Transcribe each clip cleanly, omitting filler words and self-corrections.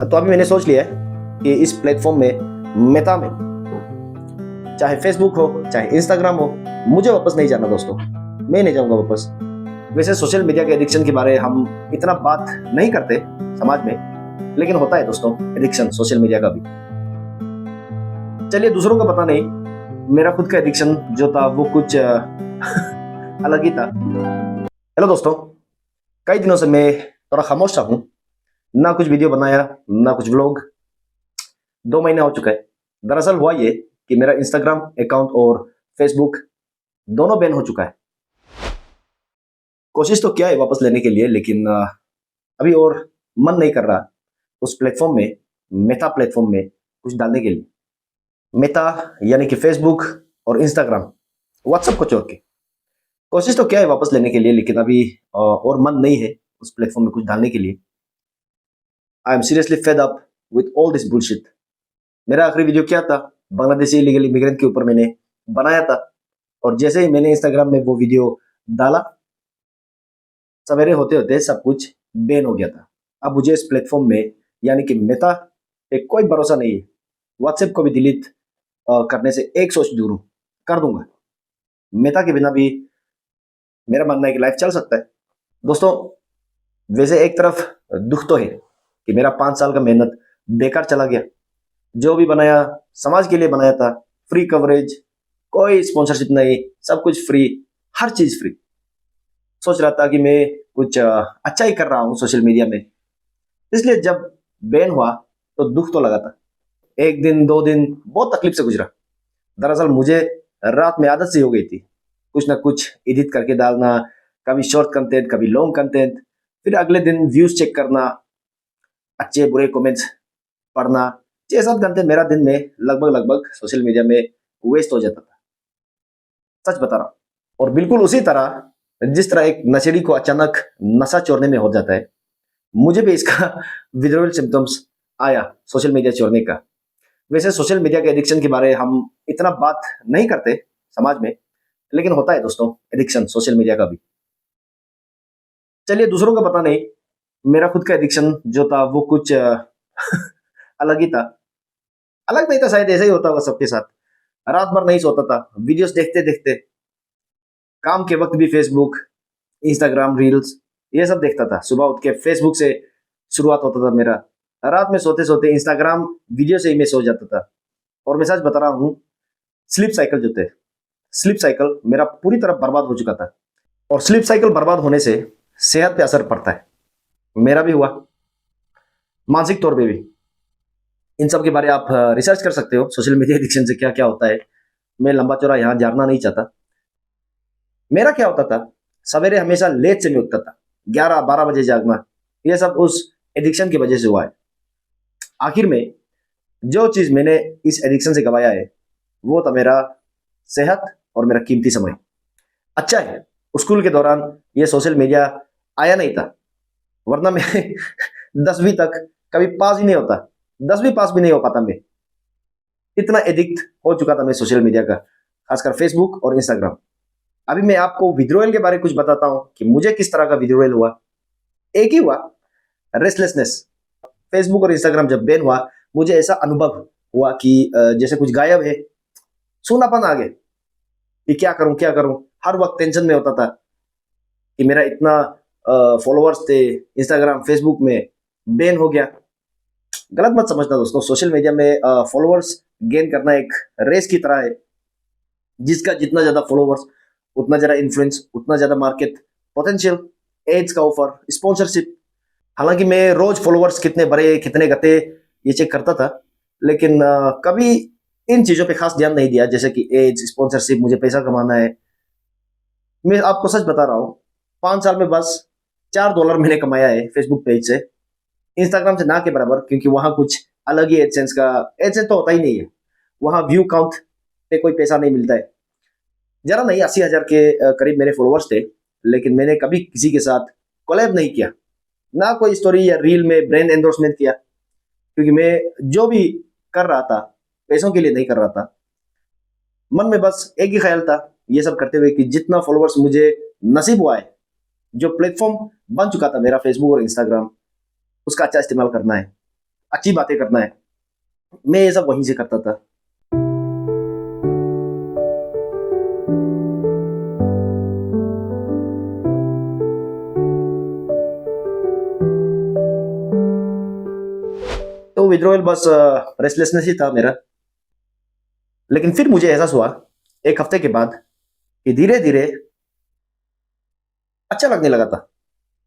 तो अभी मैंने सोच लिया है कि इस प्लेटफॉर्म में मेटा में चाहे फेसबुक हो चाहे इंस्टाग्राम हो, मुझे वापस नहीं जाना दोस्तों। मैं नहीं जाऊंगा वापस। वैसे सोशल मीडिया के एडिक्शन के बारे हम इतना बात नहीं करते समाज में, लेकिन होता है दोस्तों एडिक्शन सोशल मीडिया का भी। चलिए, दूसरों का पता नहीं, मेरा खुद का एडिक्शन जो था वो कुछ अलग ही था। हेलो दोस्तों, कई दिनों से मैं थोड़ा खामोश सा हूँ, ना कुछ वीडियो बनाया ना कुछ व्लॉग। 2 महीने हो चुका है। दरअसल हुआ ये कि मेरा इंस्टाग्राम अकाउंट और फेसबुक दोनों बैन हो चुका है। कोशिश तो किया है वापस लेने के लिए, लेकिन अभी और मन नहीं कर रहा उस प्लेटफॉर्म में, मेटा प्लेटफॉर्म में कुछ डालने के लिए। मेटा यानी कि फेसबुक और इंस्टाग्राम, व्हाट्सएप को छोड़ के कोशिश तो किया है वापस लेने के लिए, लेकिन अभी और मन नहीं है उस प्लेटफॉर्म में कुछ डालने के लिए। I am seriously fed up with all this bullshit. मेरा आखिरी वीडियो क्या था, बांग्लादेशी इलीगल इमिग्रेंट के ऊपर मैंने बनाया था, और जैसे ही मैंने इंस्टाग्राम में वो वीडियो डाला, सवेरे होते होते सब कुछ बैन हो गया था। अब मुझे इस प्लेटफॉर्म में यानी कि मेटा पे कोई भरोसा नहीं है। व्हाट्सएप को भी डिलीट करने से एक सोच दूर हूँ, कर दूंगा। मेटा के बिना भी मेरा मानना है कि लाइफ चल सकता है दोस्तों। वैसे एक तरफ दुख तो है कि मेरा 5 साल का मेहनत बेकार चला गया। जो भी बनाया समाज के लिए बनाया था, फ्री कवरेज, कोई स्पॉन्सरशिप नहीं, सब कुछ फ्री, हर चीज फ्री। सोच रहा था कि मैं कुछ अच्छा ही कर रहा हूँ सोशल मीडिया में, इसलिए जब बैन हुआ तो दुख तो लगा था। 1 दिन 2 दिन बहुत तकलीफ से गुजरा। दरअसल मुझे रात में आदत सी हो गई थी कुछ ना कुछ एडिट करके डालना, कभी शॉर्ट कंटेंट कभी लॉन्ग कंटेंट, फिर अगले दिन व्यूज चेक करना, अच्छे बुरे कमेंट्स पढ़ना। 6 7 घंटे मेरा दिन में लगभग सोशल मीडिया में वेस्ट हो जाता था, सच बता रहा हूँ। और बिल्कुल उसी तरह जिस तरह एक नशेड़ी को अचानक नशा छोड़ने में हो जाता है, मुझे भी इसका विड्रॉल सिम्टम्स आया सोशल मीडिया छोड़ने का। वैसे सोशल मीडिया के एडिक्शन के बारे हम इतना बात नहीं करते समाज में, लेकिन होता है दोस्तों एडिक्शन सोशल मीडिया का भी। चलिए, दूसरों का पता नहीं, मेरा खुद का एडिक्शन जो था वो कुछ अलग ही था। अलग नहीं था, शायद ऐसा ही होता होगा सबके साथ। रात भर नहीं सोता था वीडियोस देखते देखते। काम के वक्त भी फेसबुक, इंस्टाग्राम रील्स ये सब देखता था। सुबह उठ के फेसबुक से शुरुआत होता था मेरा, रात में सोते सोते इंस्टाग्राम वीडियो से ही मैं सो जाता था। और मैं सच बता रहा हूँ, स्लीप साइकिल जो थे, स्लीप साइकिल मेरा पूरी तरह बर्बाद हो चुका था। और स्लीप साइकिल बर्बाद होने से सेहत पे असर पड़ता है, मेरा भी हुआ, मानसिक तौर पे भी। इन सब के बारे आप रिसर्च कर सकते हो, सोशल मीडिया एडिक्शन से क्या क्या होता है। मैं लंबा चौड़ा यहाँ जानना नहीं चाहता। मेरा क्या होता था, सवेरे हमेशा लेट से मैं उठता था, 11 12 बजे जागना। ये सब उस एडिक्शन की वजह से हुआ है। आखिर में जो चीज मैंने इस एडिक्शन से गवाया है वो था मेरा सेहत और मेरा कीमती समय। अच्छा है स्कूल के दौरान ये सोशल मीडिया आया नहीं था, वरना मैं 10वीं तक कभी पास ही नहीं होता, 10वीं पास भी नहीं हो पाता। मैं इतना एडिक्ट हो चुका था मैं सोशल मीडिया का, खासकर फेसबुक और इंस्टाग्राम। अभी मैं आपको विड्रोवल के बारे में कुछ बताता हूँ कि मुझे किस तरह का विड्रोवल हुआ। एक ही हुआ, रेस्टलेसनेस। फेसबुक और इंस्टाग्राम जब बैन हुआ, मुझे ऐसा अनुभव हुआ कि जैसे कुछ गायब है, सूनापन आ गया कि क्या करूं क्या करूं। हर वक्त टेंशन में होता था कि मेरा इतना फॉलोअर्स थे इंस्टाग्राम फेसबुक में, बैन हो गया। गलत मत समझना दोस्तों, सोशल मीडिया में फॉलोअर्स गेन करना एक रेस की तरह है। जिसका जितना ज्यादा फॉलोअर्स उतना ज्यादा इन्फ्लुएंस, उतना ज्यादा मार्केट पोटेंशियल, एड्स का ऑफर, स्पॉन्सरशिप। हालांकि मैं रोज फॉलोअर्स कितने बड़े कितने घटे ये चेक करता था, लेकिन कभी इन चीजों पे खास ध्यान नहीं दिया, जैसे कि एड्स, स्पॉन्सरशिप, मुझे पैसा कमाना है। मैं आपको सच बता रहा हूँ, 5 साल में बस $4 मैंने कमाया है फेसबुक पेज से। इंस्टाग्राम से ना के बराबर, क्योंकि वहां कुछ अलग ही एडसेंस का, एडसेंस तो होता ही नहीं है वहां, व्यू काउंट पे कोई पैसा नहीं मिलता है। जरा नहीं, 80,000 के करीब मेरे फॉलोअर्स थे, लेकिन मैंने कभी किसी के साथ कोलैब नहीं किया, ना कोई स्टोरी या रील में ब्रांड एंडोर्समेंट किया, क्योंकि मैं जो भी कर रहा था पैसों के लिए नहीं कर रहा था। मन में बस एक ही ख्याल था ये सब करते हुए कि जितना फॉलोअर्स मुझे नसीब हुआ है, जो प्लेटफॉर्म बन चुका था मेरा फेसबुक और इंस्टाग्राम, उसका अच्छा इस्तेमाल करना है। अच्छी बातें करना है, मैं ये सब वहीं से करता था। तो विड्रॉयल बस रेस्टलेसनेस ही था मेरा। लेकिन फिर मुझे एहसास हुआ एक हफ्ते के बाद कि धीरे धीरे अच्छा लगने लगा था।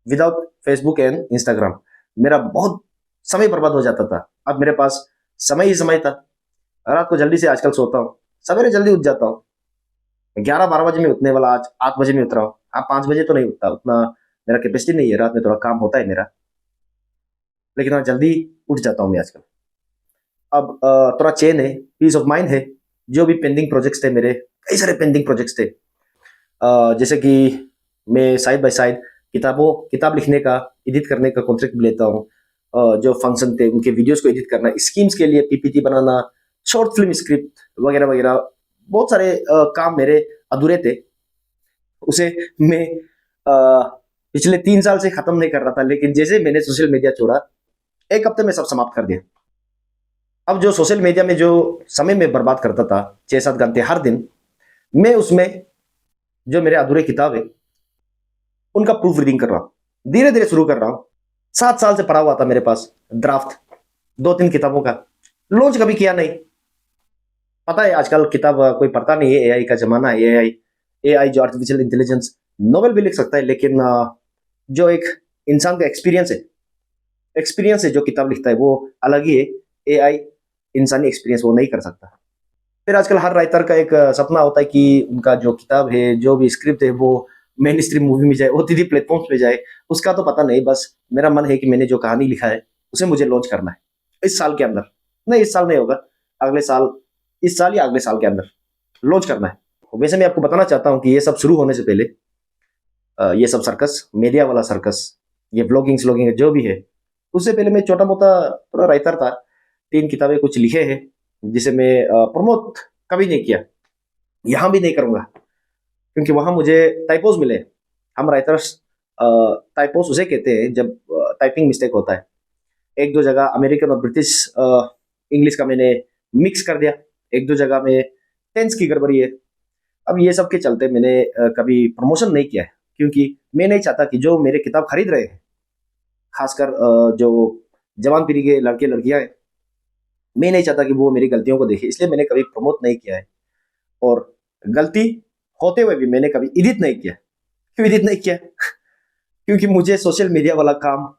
विदाउट फेसबुक एंड इंस्टाग्राम मेरा बहुत समय बर्बाद हो जाता था। अब मेरे पास समय ही समय था। रात को जल्दी से आजकल सोता हूँ, सवेरे जल्दी उठ जाता हूँ। 11-12 बजे में उठने वाला आज 8 बजे में उठ रहा हूँ। हाँ, 5 बजे तो नहीं उठता, उतना मेरा कैपेसिटी नहीं है, रात में थोड़ा काम होता है मेरा। लेकिन हाँ, जल्दी उठ जाता हूँ मैं आजकल। अब थोड़ा चैन है, पीस ऑफ माइंड है। जो भी पेंडिंग प्रोजेक्ट्स थे मेरे, कई सारे पेंडिंग प्रोजेक्ट्स थे। जैसे कि मैं साइड बाय साइड किताब लिखने का, एडिट करने का कॉन्ट्रैक्ट भी लेता हूँ। जो फंक्शन थे उनके वीडियोस को एडिट करना, स्कीम्स के लिए पीपीटी बनाना, शॉर्ट फिल्म स्क्रिप्ट वगैरह वगैरह, बहुत सारे काम मेरे अधूरे थे। उसे मैं पिछले 3 साल से खत्म नहीं कर रहा था, लेकिन जैसे मैंने सोशल मीडिया छोड़ा, एक हफ्ते में सब समाप्त कर दिया। अब जो सोशल मीडिया में जो समय में बर्बाद करता था, 6-7 घंटे हर दिन, मैं उसमें जो मेरे अधूरे किताब है उनका प्रूफ रीडिंग कर रहा हूँ, धीरे धीरे शुरू कर रहा हूँ। 7 साल से पढ़ा हुआ था मेरे पास ड्राफ्ट 2-3 किताबों का, लॉन्च कभी किया नहीं। पता है आजकल किताब कोई पढ़ता नहीं है, एआई का जमाना है। एआई एआई जो आर्टिफिशियल इंटेलिजेंस नोवेल भी लिख सकता है, लेकिन जो एक इंसान का एक्सपीरियंस है जो किताब लिखता है वो अलग ही है। एआई इंसानी एक्सपीरियंस वो नहीं कर सकता। फिर आजकल हर राइटर का एक सपना होता है कि उनका जो किताब है, जो भी स्क्रिप्ट है, वो मेन स्ट्रीम मूवी में जाए, ओटीटी प्लेटफॉर्म्स पे जाए। उसका तो पता नहीं, बस मेरा मन है कि मैंने जो कहानी लिखा है उसे मुझे लॉन्च करना है इस साल के अंदर। नहीं, इस साल नहीं होगा, अगले साल, इस साल या अगले साल के अंदर लॉन्च करना है। वैसे मैं आपको बताना चाहता हूँ कि ये सब शुरू होने से पहले, ये सब सर्कस, मीडिया वाला सर्कस, ये ब्लॉगिंग स्लॉगिंग जो भी है, उससे पहले मैं छोटा मोटा थोड़ा राइटर था। 3 किताबें कुछ लिखे हैं जिसे मैं प्रमोट कभी नहीं किया, यहाँ भी नहीं करूंगा, क्योंकि वहां मुझे टाइपोज मिले। हम राइटर्स टाइपोज उसे कहते हैं जब टाइपिंग मिस्टेक होता है। एक दो जगह अमेरिकन और ब्रिटिश इंग्लिश का मैंने मिक्स कर दिया, एक दो जगह में टेंस की गड़बड़ी है। अब ये सब के चलते मैंने कभी प्रमोशन नहीं किया है, क्योंकि मैं नहीं चाहता कि जो मेरे किताब खरीद रहे हैं, खासकर जो जवान पीढ़ी के लड़के लड़कियां हैं, मैं नहीं चाहता कि वो मेरी गलतियों को देखे, इसलिए मैंने कभी प्रमोट नहीं किया है। और गलती होते हुए भी मैंने कभी एडिट नहीं किया। क्यों एडिट नहीं किया? क्योंकि मुझे सोशल मीडिया वाला काम,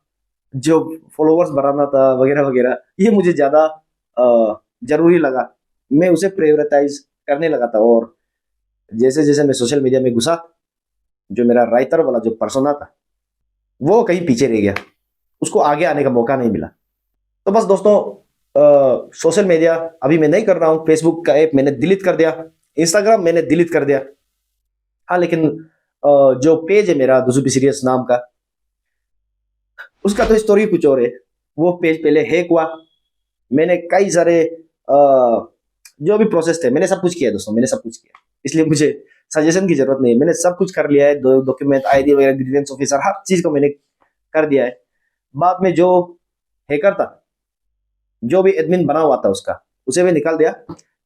जो फॉलोअर्स बढ़ाना था वगैरह वगैरह, ये मुझे ज्यादा जरूरी लगा। मैं उसे प्रायोरिटाइज करने लगा था। और जैसे जैसे मैं सोशल मीडिया में घुसा, जो मेरा राइटर वाला जो पर्सोना था वो कहीं पीछे रह गया, उसको आगे आने का मौका नहीं मिला। तो बस दोस्तों, सोशल मीडिया अभी मैं नहीं कर रहा हूँ। फेसबुक का ऐप मैंने डिलीट कर दिया, इंस्टाग्राम मैंने डिलीट कर दिया। हाँ, लेकिन जो पेज है मेरा दुजुबी सीरियस नाम का, उसका तो स्टोरी कुछ और है। वो पेज पहले हैक हुआ, मैंने कई सारे जो भी प्रोसेस थे मैंने सब कुछ किया दोस्तों, मैंने सब कुछ किया। इसलिए मुझे सजेशन की जरूरत नहीं है, मैंने सब कुछ कर लिया है। डॉक्यूमेंट, आईडी वगैरह, ग्रीवेंस ऑफिसर, हर चीज को मैंने कर दिया है। बाद में जो हैकर था, जो भी एडमिन बना हुआ था उसका, उसे भी निकाल दिया,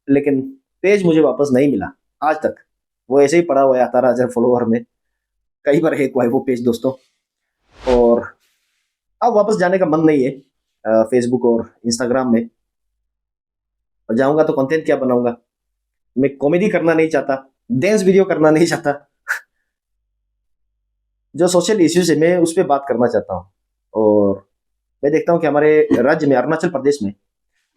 लेकिन पेज मुझे वापस नहीं मिला आज तक। वो ऐसे ही पड़ा हुआ है 18,000 फॉलोअर में। कई बार हैक हुआ है वो पेज दोस्तों। और अब वापस जाने का मन नहीं है फेसबुक और इंस्टाग्राम में। और जाऊंगा तो कंटेंट क्या बनाऊंगा? मैं कॉमेडी करना नहीं चाहता, डांस वीडियो करना नहीं चाहता। जो सोशल इश्यूज है मैं उस पर बात करना चाहता हूँ। और मैं देखता हूँ कि हमारे राज्य में, अरुणाचल प्रदेश में,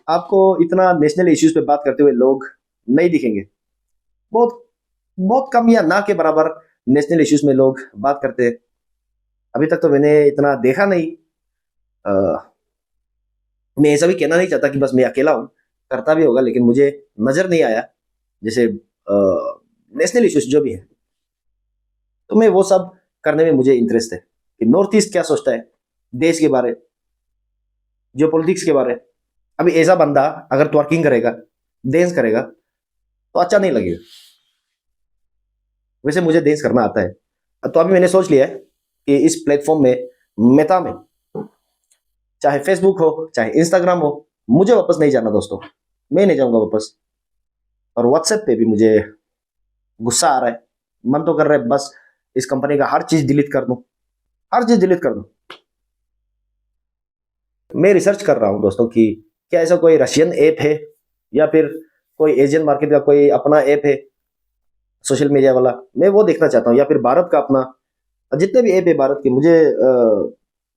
आपको इतना नेशनल इश्यूज पे बात करते हुए लोग नहीं दिखेंगे। बहुत बहुत कम या ना के बराबर नेशनल इश्यूज में लोग बात करते हैं। अभी तक तो मैंने इतना देखा नहीं। अ, मैं ऐसा भी कहना नहीं चाहता कि बस मैं अकेला हूँ, करता भी होगा, लेकिन मुझे नजर नहीं आया जैसे नेशनल इश्यूज जो भी है। तो मैं वो सब करने में मुझे इंटरेस्ट है कि नॉर्थ ईस्ट क्या सोचता है देश के बारे, जियो पॉलिटिक्स के बारे। अभी ऐसा बंदा अगर ट्वर्किंग करेगा, डांस करेगा, तो अच्छा नहीं लगेगा। वैसे मुझे डांस करना आता है। तो अभी मैंने सोच लिया है कि इस प्लेटफॉर्म में, मेटा में, चाहे फेसबुक हो, चाहे इंस्टाग्राम हो, मुझे वापस नहीं जाना दोस्तों, मैं नहीं जाऊंगा वापस। और व्हाट्सएप पे भी मुझे गुस्सा आ रहा है, मन तो कर रहा है बस इस कंपनी का हर चीज डिलीट कर दूं, हर चीज डिलीट कर दूं। मैं रिसर्च कर रहा हूं दोस्तों कि क्या ऐसा कोई रशियन ऐप है या फिर कोई एशियन मार्केट का कोई अपना ऐप है सोशल मीडिया वाला, मैं वो देखना चाहता हूँ, या फिर भारत का अपना, जितने भी ऐप है भारत के, मुझे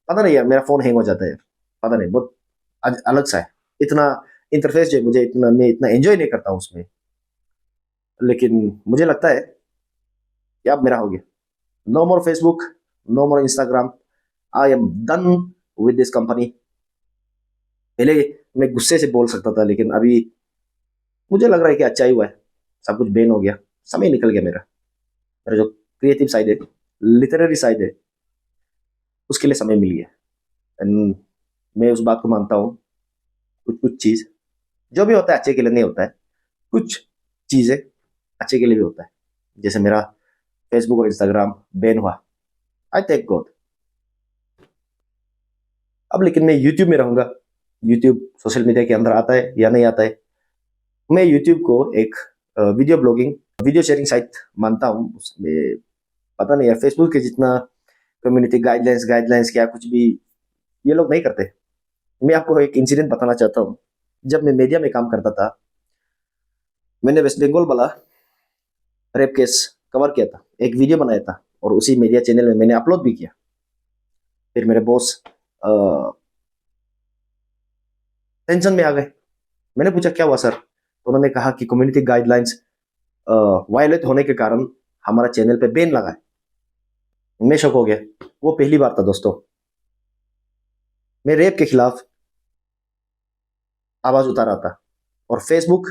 पता नहीं यार, मेरा फोन हैंग हो जाता है, पता नहीं, बहुत अलग सा है, इतना इंटरफेस जो है मुझे इतना, मैं इतना एंजॉय नहीं करता हूँ उसमें। लेकिन मुझे लगता है कि अब मेरा हो गया, no more Facebook, no more Instagram, I am done with this company. पहले मैं गुस्से से बोल सकता था, लेकिन अभी मुझे लग रहा है कि अच्छा ही हुआ है, सब कुछ बैन हो गया, समय निकल गया मेरा, मेरा जो क्रिएटिव साइड है, लिटरेरी साइड है, उसके लिए समय मिल गया। एंड मैं उस बात को मानता हूँ, कुछ कुछ चीज जो भी होता है अच्छे के लिए नहीं होता है, कुछ चीजें अच्छे के लिए भी होता है, जैसे मेरा फेसबुक और इंस्टाग्राम बैन हुआ, आई थैंक गॉड। अब लेकिन मैं यूट्यूब में रहूंगा, यूट्यूब सोशल मीडिया के अंदर आता है या नहीं आता है, मैं यूट्यूब को एक video blogging, video sharing site मानता हूँ। उसमें पता नहीं है फेसबुक के जितना कम्युनिटी गाइडलाइंस गाइडलाइंस क्या कुछ भी ये लोग नहीं करते। मैं आपको एक इंसिडेंट बताना चाहता हूँ। जब मैं मीडिया में काम करता था, मैंने वेस्ट बंगाल वाला रेप केस कवर किया था, एक वीडियो बनाया था, और उसी मीडिया चैनल में मैंने अपलोड भी किया। फिर मेरे बॉस टेंशन में आ गए, मैंने पूछा क्या हुआ सर, तो उन्होंने कहा कि कम्युनिटी गाइडलाइंस वायलेट होने के कारण हमारा चैनल पे बैन लगा है। मैं शॉक हो गया, वो पहली बार था दोस्तों, मैं रेप के खिलाफ आवाज उतारा था और फेसबुक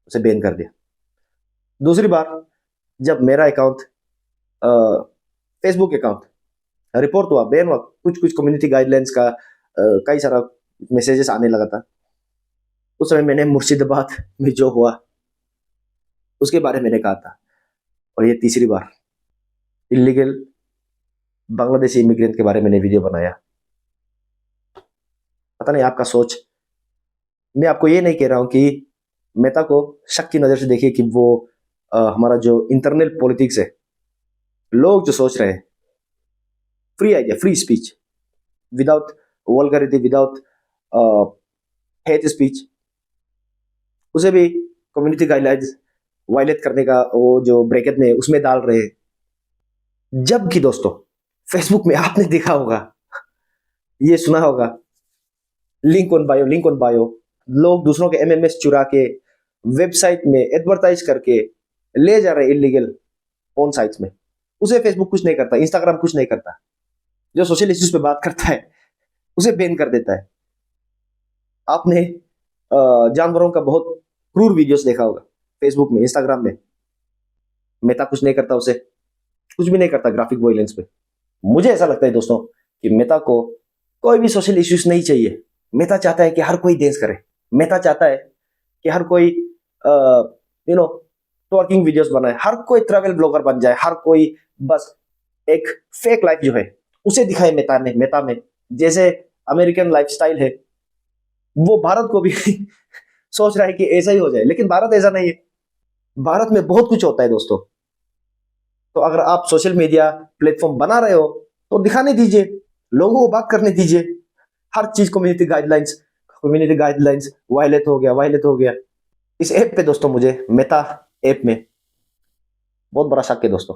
उसे बैन कर दिया। दूसरी बार जब मेरा अकाउंट, फेसबुक अकाउंट रिपोर्ट हुआ, बैन हुआ, कुछ कुछ कम्युनिटी गाइडलाइंस का कई सारा मैसेजेस आने लगा था, उस समय मैंने मुर्शिदाबाद में जो हुआ उसके बारे में मैंने कहा था। और ये तीसरी बार इलीगल बांग्लादेशी इमिग्रेंट के बारे में मैंने वीडियो बनाया। पता नहीं आपका सोच, मैं आपको ये नहीं कह रहा हूं कि मेहता को शक की नजर से देखिए कि वो हमारा जो इंटरनल पॉलिटिक्स है, लोग जो सोच रहे हैं, free idea, free speech, without vulgarity, without hate speech, उसे भी कम्युनिटी गाइडलाइंस वायलेट करने का वो जो ब्रैकेट में उसमें डाल रहे हैं। जबकि दोस्तों फेसबुक में आपने देखा होगा, ये सुना होगा, link on bio, link on bio, लोग दूसरों के एमएमएस चुरा के वेबसाइट में एडवर्टाइज करके ले जा रहे इलीगल फोन साइट्स में। उसे फेसबुक कुछ नहीं करता, इंस्टाग्राम कुछ नहीं करता, जो सोशल इश्यूज पे बात करता है उसे बैन कर देता है। आपने जानवरों का बहुत क्रूर वीडियोस देखा होगा फेसबुक में, इंस्टाग्राम में, मेटा कुछ नहीं करता, उसे कुछ भी नहीं करता ग्राफिक वायलेंस पे। मुझे ऐसा लगता है दोस्तों कि मेटा को कोई भी सोशल इश्यूज नहीं चाहिए। मेटा चाहता है कि हर कोई डांस करे, मेटा चाहता है कि हर कोई ट्वर्किंग वीडियोस बनाए, हर कोई ट्रैवल ब्लॉगर बन जाए, हर कोई बस एक फेक लाइफ जो है उसे दिखाए मेटा में जैसे अमेरिकन लाइफस्टाइल है, वो भारत को भी सोच रहा है कि ऐसा ही हो जाए, लेकिन भारत ऐसा नहीं है। भारत में बहुत कुछ होता है दोस्तों। तो अगर आप सोशल मीडिया प्लेटफॉर्म बना रहे हो तो दिखाने दीजिए, लोगों को बात करने दीजिए, हर चीज कम्युनिटी गाइडलाइंस वायलेट हो गया, वायलेट हो गया। इस ऐप पे दोस्तों मुझे मेटा ऐप में बहुत बड़ा शक है दोस्तों,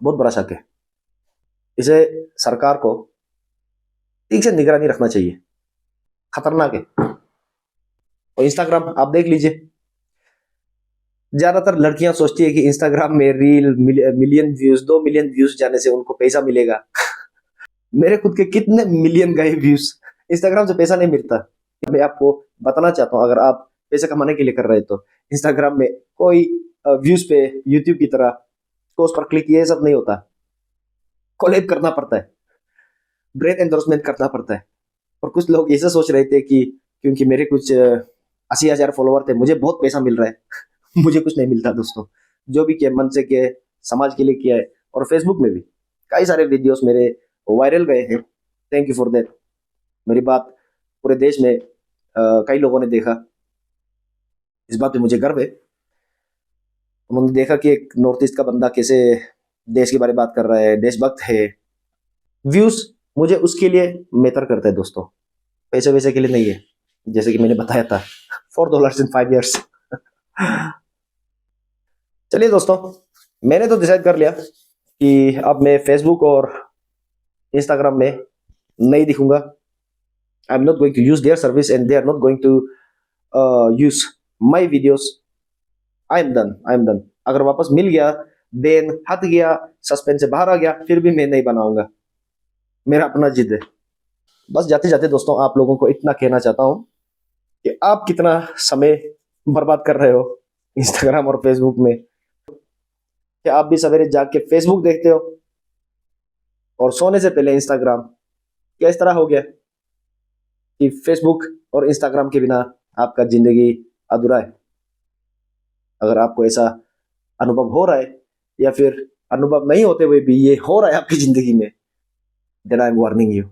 बहुत बड़ा शक है। इसे सरकार को ठीक से निगरानी रखना चाहिए, खतरनाक है। और इंस्टाग्राम आप देख लीजिए, ज्यादातर लड़कियां सोचती है कि इंस्टाग्राम में reel million views, 2 million views जाने से उनको पैसा मिलेगा। मेरे खुद के कितने मिलियन गए व्यूज, इंस्टाग्राम से पैसा नहीं मिलता। मैं आपको बताना चाहता हूँ, अगर आप पैसा कमाने के लिए कर रहे हैं तो इंस्टाग्राम में कोई व्यूज पे यूट्यूब की तरह को उस पर क्लिक, ये सब नहीं होता, कोलैब करना पड़ता है, ब्रांड एंडोर्समेंट करना पड़ता है। और कुछ लोग ऐसा सोच रहे थे कि क्योंकि मेरे कुछ 80,000 फॉलोवर थे, मुझे बहुत पैसा मिल रहा है। मुझे कुछ नहीं मिलता दोस्तों, जो भी किया मन से किया है, समाज के लिए किया है। और फेसबुक में भी कई सारे वीडियोस मेरे वायरल गए हैं, थैंक यू फॉर दैट। मेरी बात पूरे देश में कई लोगों ने देखा। इस बात पे मुझे गर्व है। उन्होंने देखा कि एक नॉर्थ ईस्ट का बंदा कैसे देश के बारे में बात कर रहा है, देशभक्त है। व्यूज मुझे उसके लिए मेटर करता है दोस्तों, पैसे वैसे के लिए नहीं है, जैसे कि मैंने बताया था $4 in 5 years। चलिए दोस्तों, मैंने तो डिसाइड कर लिया कि अब मैं फेसबुक और इंस्टाग्राम में नहीं दिखूंगा। I am not going to use their service and they are not going to use my videos. I am done, I am done. अगर वापस मिल गया, देन हट गया, सस्पेंस से बाहर आ गया, फिर भी मैं नहीं बनाऊंगा। मेरा अपना जिद है। बस जाते जाते दोस्तों, आप लोगों को इतना कहना चाहता हूं कि आप कितना समय बर्बाद कर रहे हो इंस्टाग्राम और फेसबुक में। क्या आप भी सवेरे जाग के फेसबुक देखते हो और सोने से पहले इंस्टाग्राम? क्या इस तरह हो गया कि फेसबुक और इंस्टाग्राम के बिना आपका जिंदगी अधूरा है? अगर आपको ऐसा अनुभव हो रहा है या फिर अनुभव नहीं होते हुए भी ये हो रहा है आपकी जिंदगी में, then I'm warning you,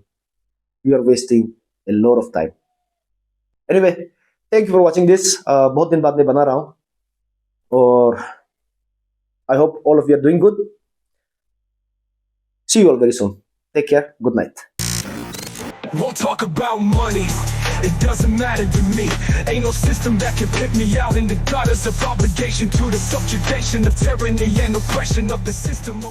you are wasting a lot of time. Anyway, thank you for watching this. बहुत दिन बाद मैं बना रहा हूँ और I hope all of you are doing good. See you all very soon. Take care. Good night. Won't talk about money, it doesn't matter to me. Ain't no system that can pick me out in the gutters of obligation to the subjugation of tyranny and oppression of the system.